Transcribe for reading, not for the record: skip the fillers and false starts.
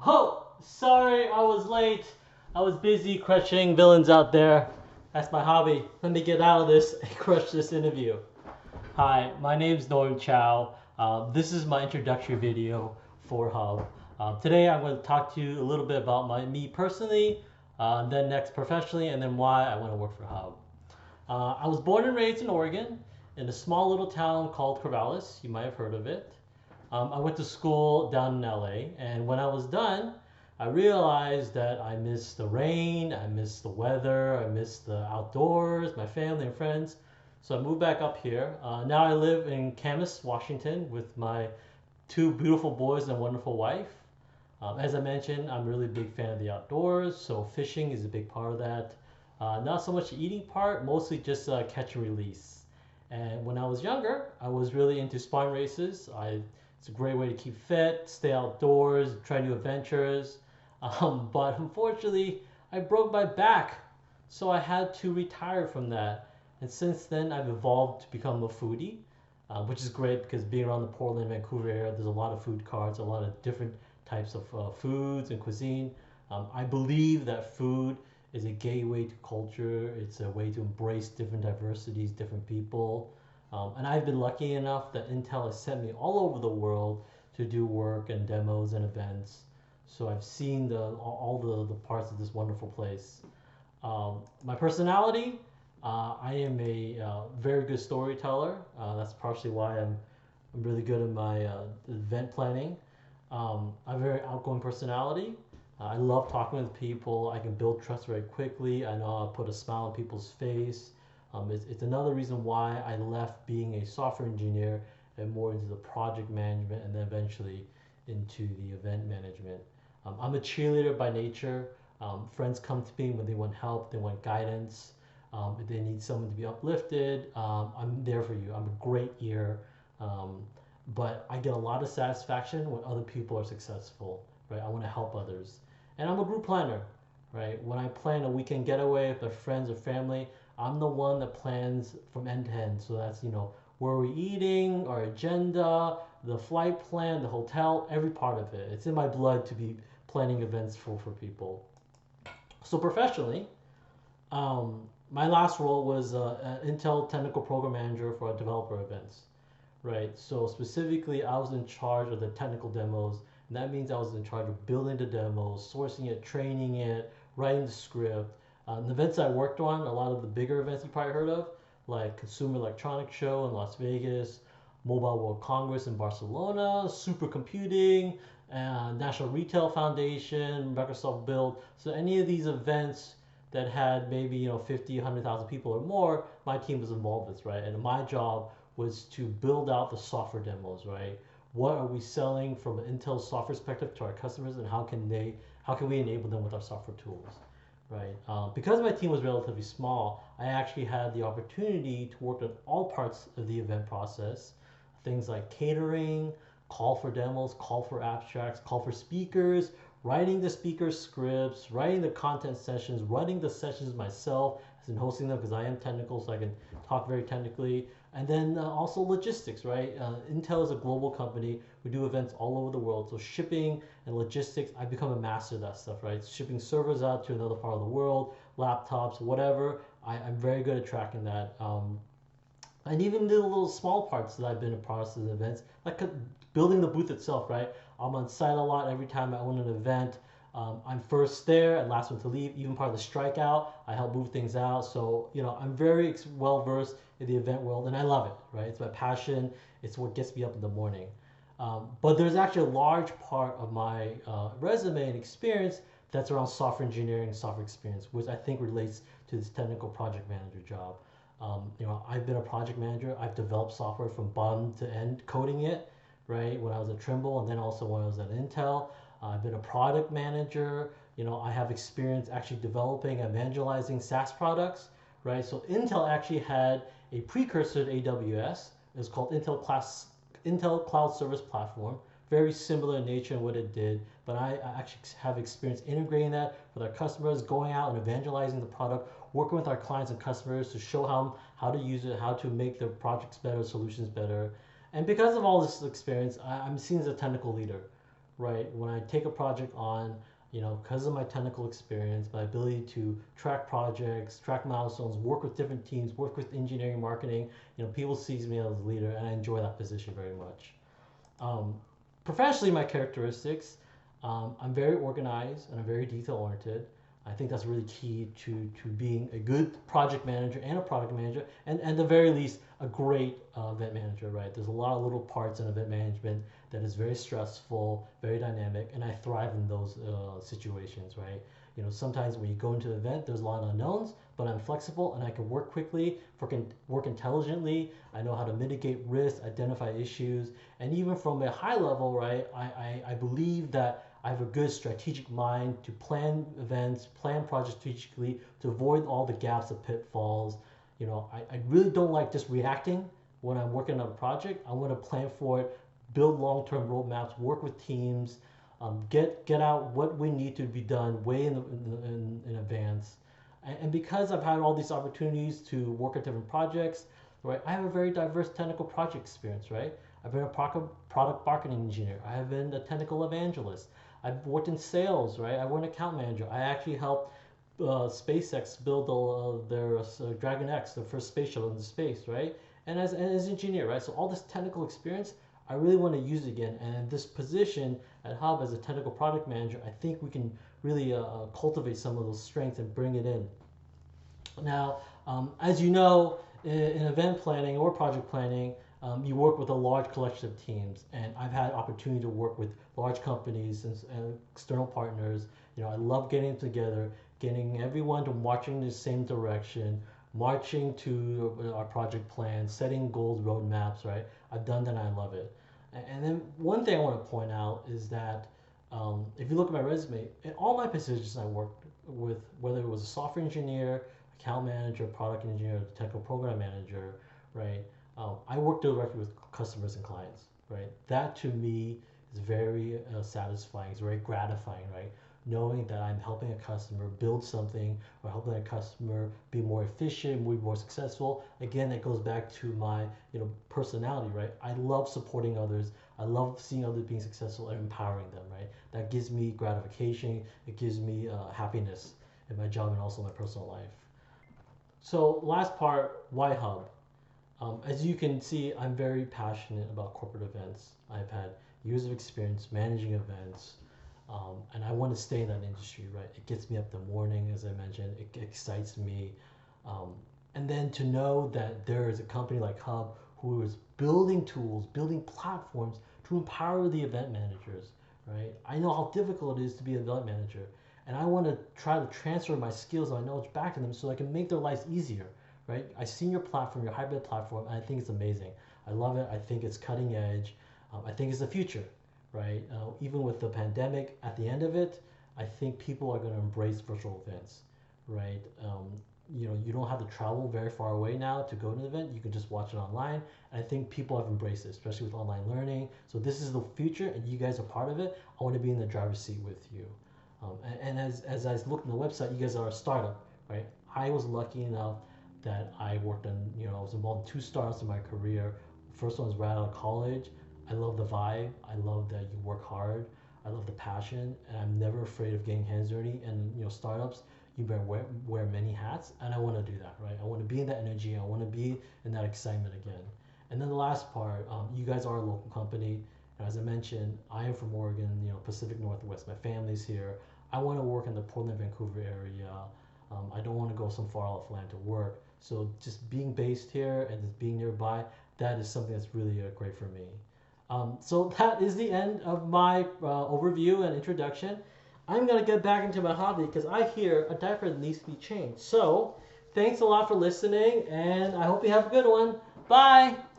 Oh, sorry, I was late. I was busy crushing villains out there. That's my hobby. Let me get out of this and crush this interview. Hi, my name's Norm Chow. This is my introductory video for Hubb. Today I'm going to talk to you a little bit about me personally, then next professionally, and then why I want to work for Hubb. I was born and raised in Oregon in a small little town called Corvallis. You might have heard of it. I went to school down in LA, and when I was done, I realized that I missed the rain, I missed the weather, I missed the outdoors, my family and friends. So I moved back up here. Now I live in Camas, Washington, with my two beautiful boys and a wonderful wife. As I mentioned, I'm a really big fan of the outdoors, so fishing is a big part of that. Not so much the eating part, mostly just catch and release. And when I was younger, I was really into spawn races. It's a great way to keep fit, stay outdoors, try new adventures. But unfortunately, I broke my back, so I had to retire from that. And since then, I've evolved to become a foodie, which is great because being around the Portland, Vancouver area, there's a lot of food carts, a lot of different types of foods and cuisine. I believe that food is a gateway to culture. It's a way to embrace different diversities, different people. And I've been lucky enough that Intel has sent me all over the world to do work and demos and events. So I've seen all the parts of this wonderful place. My personality, I am a very good storyteller. That's partially why I'm really good at my event planning. I have a very outgoing personality. I love talking with people. I can build trust very quickly. I know how to put a smile on people's face. It's another reason why I left being a software engineer and more into the project management and then eventually into the event management. I'm a cheerleader by nature. Friends come to me when they want help, they want guidance, if they need someone to be uplifted. I'm there for you. I'm a great ear. But I get a lot of satisfaction when other people are successful, right? I want to help others. And I'm a group planner, right? When I plan a weekend getaway with my friends or family, I'm the one that plans from end to end. So that's, where are we eating, our agenda, the flight plan, the hotel, every part of it. It's in my blood to be planning events for people. So professionally, my last role was an Intel technical program manager for developer events, right? So specifically, I was in charge of the technical demos, and that means I was in charge of building the demos, sourcing it, training it, writing the script. The events I worked on, a lot of the bigger events you probably heard of, like Consumer Electronics Show in Las Vegas, Mobile World Congress in Barcelona, Supercomputing, National Retail Foundation, Microsoft Build. So any of these events that had maybe 50, 100,000 people or more, my team was involved with, right? And my job was to build out the software demos, right? What are we selling from an Intel software perspective to our customers, and how can we enable them with our software tools, right? Because my team was relatively small, I actually had the opportunity to work on all parts of the event process, things like catering, call for demos, call for abstracts, call for speakers, writing the speaker scripts, writing the content sessions, running the sessions myself, as in hosting them because I am technical, so I can talk very technically. And then also logistics, right? Intel is a global company. We do events all over the world. So shipping and logistics, I've become a master of that stuff, right? Shipping servers out to another part of the world, laptops, whatever. I'm very good at tracking that. And even the little small parts that I've been a part of the events, like building the booth itself, right? I'm on site a lot every time I own an event. I'm first there and last one to leave. Even part of the strikeout, I help move things out. So I'm very well versed in the event world, and I love it. Right, it's my passion. It's what gets me up in the morning. But there's actually a large part of my resume and experience that's around software engineering and software experience, which I think relates to this technical project manager job. I've been a project manager. I've developed software from bottom to end, coding it, right? When I was at Trimble, and then also when I was at Intel. I've been a product manager. I have experience actually developing and evangelizing SaaS products, right? So Intel actually had a precursor to AWS. It's called Intel Cloud Service Platform. Very similar in nature in what it did, but I actually have experience integrating that with our customers, going out and evangelizing the product, working with our clients and customers to show how to use it, how to make their projects better, solutions better. And because of all this experience, I'm seen as a technical leader, right? When I take a project on, because of my technical experience, my ability to track projects, track milestones, work with different teams, work with engineering, marketing, people sees me as a leader, and I enjoy that position very much. Um, Professionally, my characteristics, I'm very organized and I'm very detail oriented. I think that's really key to being a good project manager and a product manager, and at the very least, a great event manager, right? There's a lot of little parts in event management that is very stressful, very dynamic, and I thrive in those situations, right? Sometimes when you go into an event, there's a lot of unknowns, but I'm flexible and I can work quickly, work intelligently. I know how to mitigate risk, identify issues, and even from a high level, right, I believe that I have a good strategic mind to plan events, plan projects strategically, to avoid all the gaps and pitfalls. I really don't like just reacting when I'm working on a project. I want to plan for it, build long-term roadmaps, work with teams, get out what we need to be done way in advance. And because I've had all these opportunities to work at different projects, right, I have a very diverse technical project experience, right? I've been a product marketing engineer. I have been a technical evangelist. I've worked in sales, right? I worked an account manager. I actually helped SpaceX build their Dragon X, the first space shuttle into space, right? And as an engineer, right? So all this technical experience, I really want to use it again. And in this position at Hubb as a technical product manager, I think we can really cultivate some of those strengths and bring it in. Now, as you know, in event planning or project planning, you work with a large collection of teams, and I've had opportunity to work with large companies and external partners. I love getting together, getting everyone to marching in the same direction, marching to our project plan, setting goals, roadmaps. Right? I've done that, and I love it. And then one thing I want to point out is that if you look at my resume, in all my positions I worked with, whether it was a software engineer, account manager, product engineer, technical program manager, right? I work directly with customers and clients, right? That to me is very satisfying. It's very gratifying, right? Knowing that I'm helping a customer build something or helping a customer be more efficient, be more successful. Again, that goes back to my personality, right? I love supporting others. I love seeing others being successful and empowering them, right? That gives me gratification. It gives me happiness in my job and also my personal life. So last part, why Hubb? As you can see, I'm very passionate about corporate events. I've had years of experience managing events, and I want to stay in that industry, right? It gets me up in the morning, as I mentioned. It excites me. Um, and then to know that there is a company like Hubb who is building tools, building platforms to empower the event managers, right? I know how difficult it is to be an event manager, and I want to try to transfer my skills and my knowledge back to them so I can make their lives easier, right? I've seen your platform, your hybrid platform, and I think it's amazing. I love it. I think it's cutting edge. I think it's the future, right? Even with the pandemic, at the end of it, I think people are going to embrace virtual events, right? You don't have to travel very far away now to go to an event. You can just watch it online. And I think people have embraced it, especially with online learning. So this is the future, and you guys are part of it. I want to be in the driver's seat with you. And as I looked on the website, you guys are a startup, right? I was lucky enough that I worked on, I was involved in two startups in my career. First one was right out of college. I love the vibe. I love that you work hard. I love the passion, and I'm never afraid of getting hands dirty. And startups, you better wear many hats, and I want to do that, right? I want to be in that energy. I want to be in that excitement again. And then the last part, you guys are a local company. And as I mentioned, I am from Oregon, Pacific Northwest. My family's here. I want to work in the Portland, Vancouver area. I don't want to go so far offline to work. So just being based here and just being nearby, that is something that's really great for me. So that is the end of my overview and introduction. I'm going to get back into my hobby because I hear a diaper that needs to be changed. So thanks a lot for listening, and I hope you have a good one. Bye!